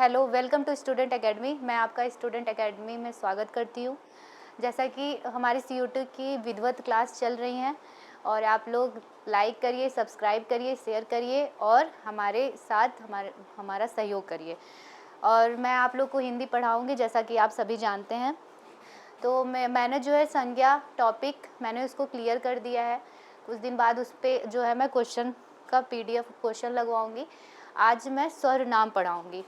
Hello, welcome to student academy. मैं आपका student academy में स्वागत करती हूँ। जैसा कि हमारी सीयूटी की विधिवत क्लास चल रही हैं और आप लोग लाइक करिए, सब्सक्राइब करिए, शेयर करिए और हमारे साथ हमारा सहयोग करिए। और मैं आप लोग को हिंदी पढ़ाऊँगी जैसा कि आप सभी जानते हैं। तो मैंने जो है संज्ञा टॉपिक मैंने उसको क्लियर कर दिया है। कुछ दिन बाद उस पर जो है मैं क्वेश्चन का PDF क्वेश्चन लगवाऊँगी। आज मैं सर्वनाम पढ़ाऊँगी।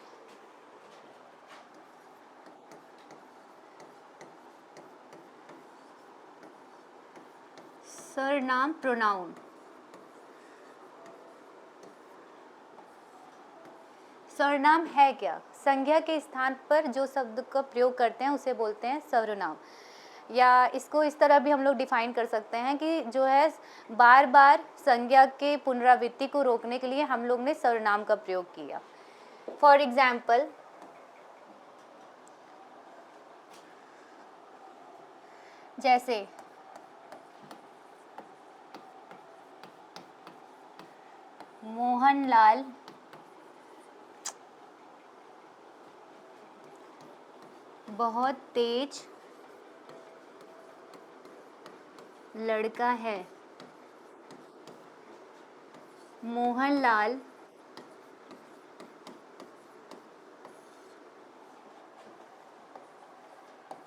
सर्वनाम प्रोनाउन। सर्वनाम है क्या? संज्ञा के स्थान पर जो शब्द का प्रयोग करते हैं उसे बोलते हैं सर्वनाम। या इसको इस तरह भी हम लोग डिफाइन कर सकते हैं कि जो है बार बार संज्ञा के पुनरावृत्ति को रोकने के लिए हम लोग ने सर्वनाम का प्रयोग किया। फॉर एग्जाम्पल, जैसे मोहनलाल बहुत तेज लड़का है। मोहनलाल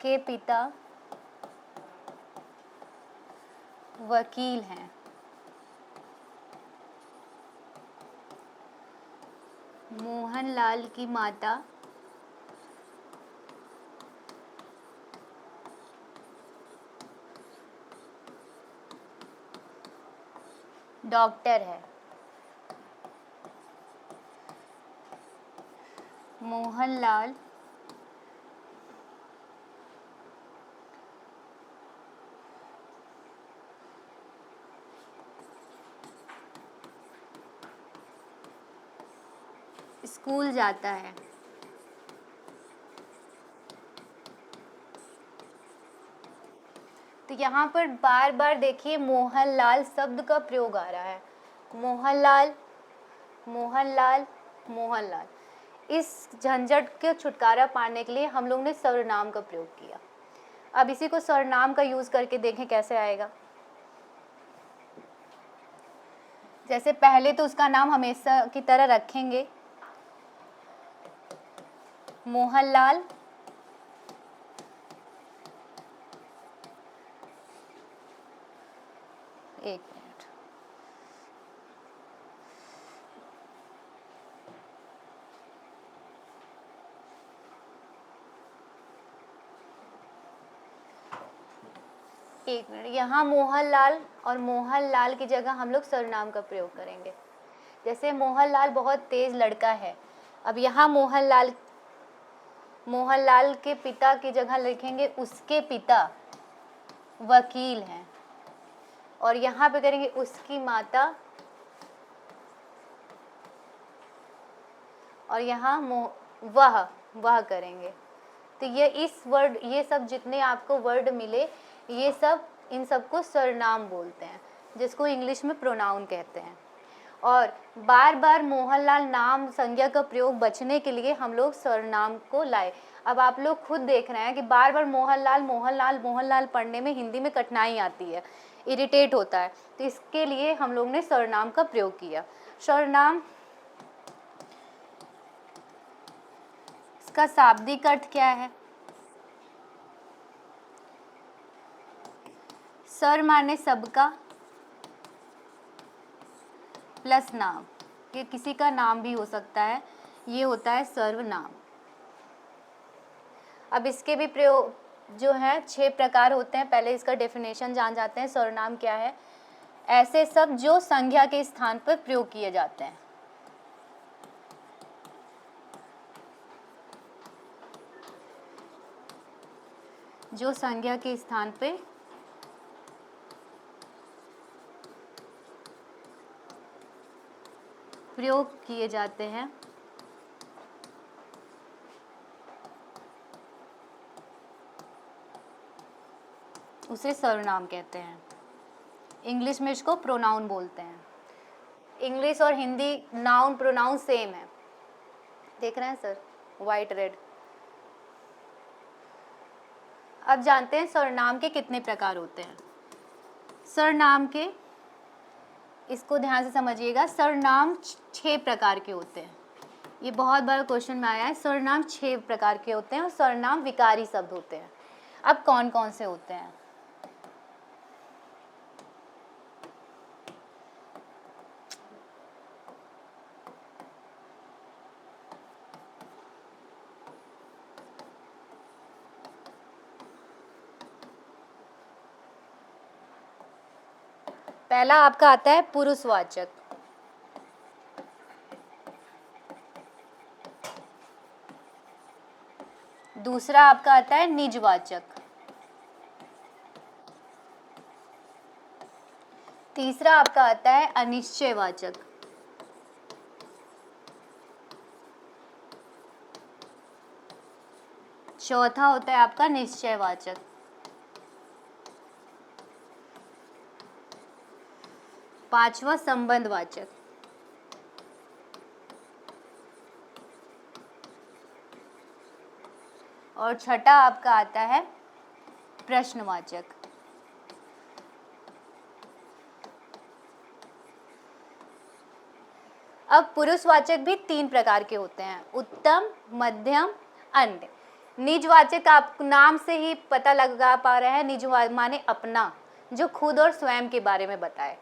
के पिता वकील हैं। मोहनलाल की माता डॉक्टर है। मोहनलाल स्कूल जाता है। तो यहाँ पर बार बार देखिए मोहनलाल शब्द का प्रयोग आ रहा है। मोहनलाल, मोहनलाल, मोहनलाल। इस झंझट के छुटकारा पाने के लिए हम लोग ने सर्वनाम का प्रयोग किया। अब इसी को सर्वनाम का यूज करके देखें कैसे आएगा। जैसे पहले तो उसका नाम हमेशा की तरह रखेंगे, मोहनलाल। एक मिनट, एक मिनट। यहाँ मोहनलाल और मोहनलाल की जगह हम लोग सर्वनाम का प्रयोग करेंगे। जैसे मोहनलाल बहुत तेज लड़का है। अब यहाँ मोहनलाल, मोहनलाल के पिता की जगह लिखेंगे उसके पिता वकील हैं। और यहाँ पे करेंगे उसकी माता, और यहाँ वह करेंगे। तो ये इस वर्ड, ये सब जितने आपको वर्ड मिले, ये सब, इन सबको सर्वनाम बोलते हैं, जिसको इंग्लिश में प्रोनाउन कहते हैं। और बार बार मोहनलाल नाम संज्ञा का प्रयोग बचने के लिए हम लोग सर्वनाम को लाए। अब आप लोग खुद देख रहे हैं कि बार बार मोहनलाल मोहनलाल मोहनलाल पढ़ने में हिंदी में कठिनाई आती है, इरिटेट होता है। तो इसके लिए हम लोग ने सर्वनाम का प्रयोग किया। सर्वनाम, इसका शाब्दिक अर्थ क्या है? सर माने सबका प्लस नाम। ये किसी का नाम भी हो सकता है, ये होता है सर्वनाम। अब इसके भी प्रयोग जो है 6 प्रकार होते हैं। पहले इसका डेफिनेशन जान जाते हैं। सर्वनाम क्या है? ऐसे सब जो संज्ञा के स्थान पर प्रयोग किए जाते हैं। जो संज्ञा के स्थान पे प्रयोग किए जाते हैं उसे सर्वनाम कहते हैं। इंग्लिश में इसको प्रोनाउन बोलते हैं। इंग्लिश और हिंदी नाउन प्रोनाउन सेम है। देख रहे हैं सर? White red. अब जानते हैं सर्वनाम के कितने प्रकार होते हैं। सर्वनाम के, इसको ध्यान से समझिएगा, सर्वनाम 6 प्रकार के होते हैं। ये बहुत बड़ा क्वेश्चन में आया है। सर्वनाम 6 प्रकार के होते हैं और सर्वनाम विकारी शब्द होते हैं। अब कौन कौन से होते हैं? पहला आपका आता है पुरुषवाचक, दूसरा आपका आता है निजवाचक, तीसरा आपका आता है अनिश्चयवाचक, चौथा होता है आपका निश्चयवाचक, पांचवा संबंधवाचक, और छठा आपका आता है प्रश्नवाचक। अब पुरुषवाचक भी 3 प्रकार के होते हैं, उत्तम, मध्यम, अन्य। निजवाचक आप नाम से ही पता लगा पा रहे हैं, निज माने अपना, जो खुद और स्वयं के बारे में बताए।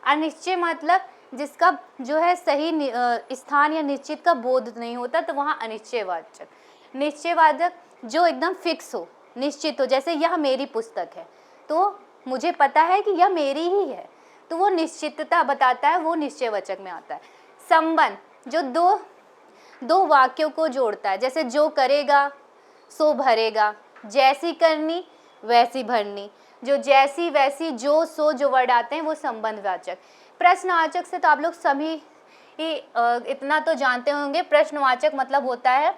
अनिश्चय मतलब जिसका जो है सही स्थान या निश्चित का बोध नहीं होता, तो वहाँ अनिश्चयवाचक। निश्चयवाचक जो एकदम फिक्स हो, निश्चित हो, जैसे यह मेरी पुस्तक है तो मुझे पता है कि यह मेरी ही है, तो वो निश्चितता बताता है, वो निश्चयवाचक में आता है। संबंध जो दो वाक्यों को जोड़ता है, जैसे जो करेगा सो भरेगा, जैसी करनी वैसी भरनी, जो जैसी वैसी जो सो जो वर्ड आते हैं वो संबंधवाचक। प्रश्नवाचक से तो आप लोग सभी ही इतना तो जानते होंगे, प्रश्नवाचक मतलब होता है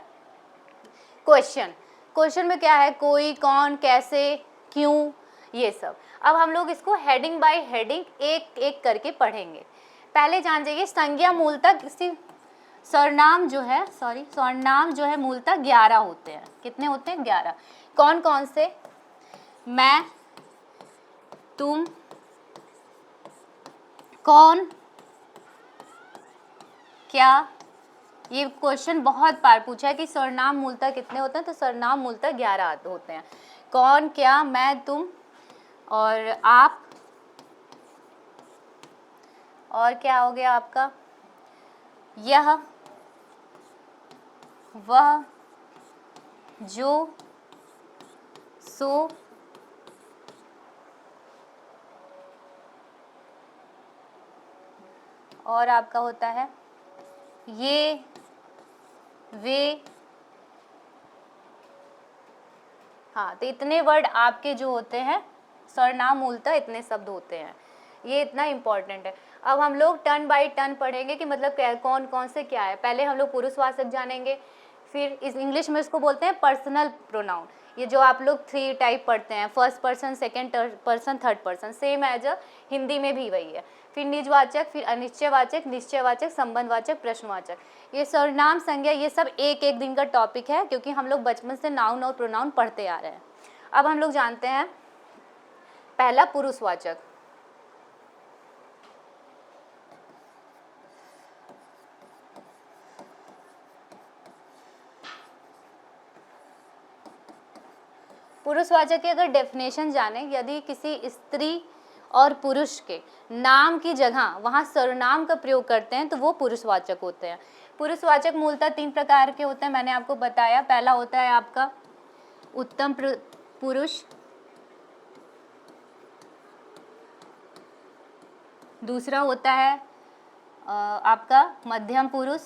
क्वेश्चन। क्वेश्चन में क्या है, कोई, कौन, कैसे, क्यों, ये सब। अब हम लोग इसको हेडिंग बाय हेडिंग एक एक करके पढ़ेंगे। पहले जान जाइए संज्ञा मूलतः किसी सर्वनाम जो है मूलतः 11 होते हैं। कितने होते हैं? 11। कौन कौन से? मैं, तुम, कौन, क्या। ये क्वेश्चन बहुत बार पूछा है कि सर्वनाम मूलतः कितने होते हैं, तो सर्वनाम मूलतः 11 होते हैं। कौन, क्या, मैं, तुम और आप, और क्या हो गया आपका, यह, वह, जो, सो, और आपका होता है ये, वे। हाँ, तो इतने वर्ड आपके जो होते हैं सर्वनाम मूलतः इतने शब्द होते हैं, ये इतना इम्पोर्टेंट है। अब हम लोग टर्न बाय टर्न पढ़ेंगे कि मतलब कौन कौन से क्या है। पहले हम लोग पुरुषवाचक जानेंगे, फिर इस इंग्लिश में इसको बोलते हैं पर्सनल प्रोनाउन। ये जो आप लोग 3 टाइप पढ़ते हैं, first person, second person, third person, same as Hindi में भी वही है। फिर निजवाचक, फिर अनिश्चयवाचक, निश्चयवाचक, संबंधवाचक, प्रश्नवाचक। ये सर्वनाम, संज्ञा, ये सब एक एक दिन का टॉपिक है, क्योंकि हम लोग बचपन से नाउन और प्रोनाउन पढ़ते आ रहे हैं। अब हम लोग जानते हैं पहला पुरुषवाचक। पुरुषवाचक की अगर डेफिनेशन जाने, यदि किसी स्त्री और पुरुष के नाम की जगह वहाँ सर्वनाम का प्रयोग करते हैं तो वो पुरुषवाचक होते हैं। पुरुषवाचक मूलतः 3 प्रकार के होते हैं, मैंने आपको बताया। पहला होता है आपका उत्तम पुरुष, दूसरा होता है आपका मध्यम पुरुष,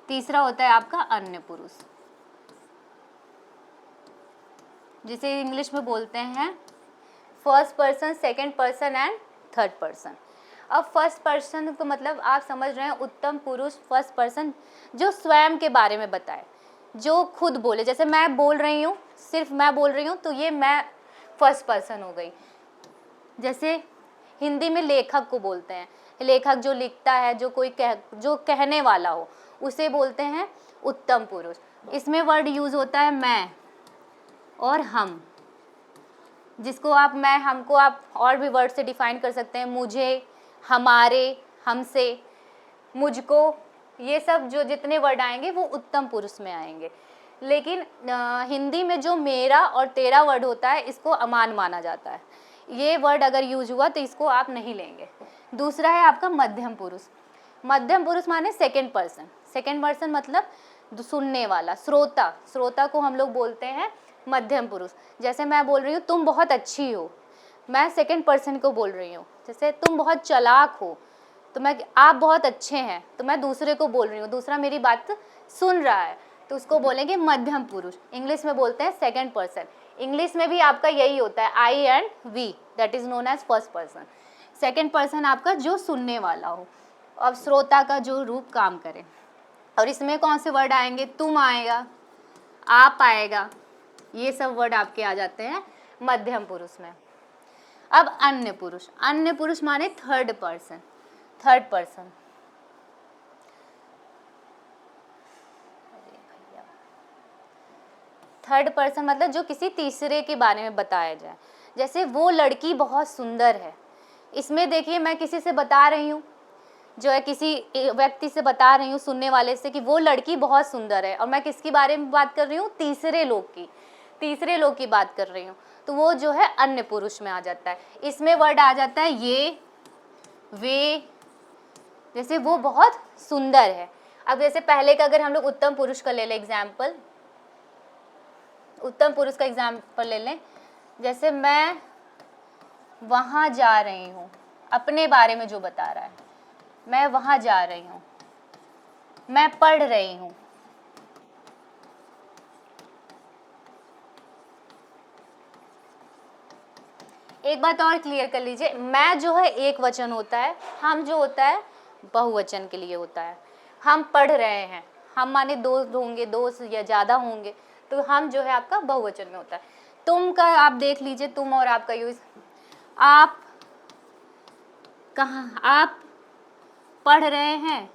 तीसरा होता है आपका अन्य पुरुष, जिसे इंग्लिश में बोलते हैं first person, second person and third person. अब फर्स्ट पर्सन को मतलब आप समझ रहे हैं उत्तम पुरुष, फर्स्ट पर्सन जो स्वयं के बारे में बताए, जो खुद बोले। जैसे मैं बोल रही हूँ, सिर्फ मैं बोल रही हूँ, तो ये मैं फर्स्ट पर्सन हो गई। जैसे हिंदी में लेखक को बोलते हैं, लेखक जो लिखता है, जो कहने वाला हो, उसे बोलते हैं उत्तम पुरुष। इसमें वर्ड यूज होता है मैं और हम, जिसको आप मैं हमको आप और भी वर्ड से डिफाइन कर सकते हैं, मुझे, हमारे, हमसे, मुझको, ये सब जो जितने वर्ड आएंगे वो उत्तम पुरुष में आएंगे। लेकिन हिंदी में जो मेरा और तेरा वर्ड होता है इसको अमान माना जाता है, ये वर्ड अगर यूज हुआ तो इसको आप नहीं लेंगे। दूसरा है आपका मध्यम पुरुष। मध्यम पुरुष माने सेकंड पर्सन। सेकंड पर्सन मतलब सुनने वाला, श्रोता। श्रोता को हम लोग बोलते हैं मध्यम पुरुष। जैसे मैं बोल रही हूँ तुम बहुत अच्छी हो, मैं सेकंड पर्सन को बोल रही हूँ। जैसे तुम बहुत चालाक हो, तो मैं आप बहुत अच्छे हैं, तो मैं दूसरे को बोल रही हूँ, दूसरा मेरी बात सुन रहा है, तो उसको बोलेंगे मध्यम पुरुष। इंग्लिश में बोलते हैं सेकंड पर्सन। इंग्लिश में भी आपका यही होता है, I and we, that is known as first person. Second person आपका जो सुनने वाला हो, अब श्रोता का जो रूप काम करे। और इसमें कौन से वर्ड आएंगे? तुम आएगा, आप आएगा, ये सब वर्ड आपके आ जाते हैं मध्यम पुरुष में। अब अन्य पुरुष। अन्य पुरुष माने third person. Third person, third person मतलब जो किसी तीसरे के बारे में बताया जाए। जैसे वो लड़की बहुत सुंदर है, इसमें देखिए मैं किसी से बता रही हूँ, जो है किसी व्यक्ति से बता रही हूँ, सुनने वाले से, कि वो लड़की बहुत सुंदर है, और मैं किसके बारे में बात कर रही हूँ? तीसरे लोग की बात कर रही हूँ, तो वो जो है अन्य पुरुष में आ जाता है। इसमें वर्ड आ जाता है ये, वे। जैसे वो बहुत सुंदर है। अब जैसे पहले का अगर हम लोग उत्तम पुरुष का ले लें एग्जाम्पल, उत्तम पुरुष का एग्जाम्पल ले लें, जैसे मैं वहाँ जा रही हूँ, अपने बारे में जो बता रहा है, मैं वहाँ जा रही हूँ, मैं पढ़ रही हूँ। एक बात और क्लियर कर लीजिए, मैं जो है एक वचन होता है, हम जो होता है बहुवचन के लिए होता है। हम पढ़ रहे हैं, हम माने दो होंगे, दो या ज़्यादा होंगे, तो हम जो है आपका बहुवचन में होता है। तुम का आप देख लीजिए, तुम और आपका यूज, आप कहाँ, आप पढ़ रहे हैं,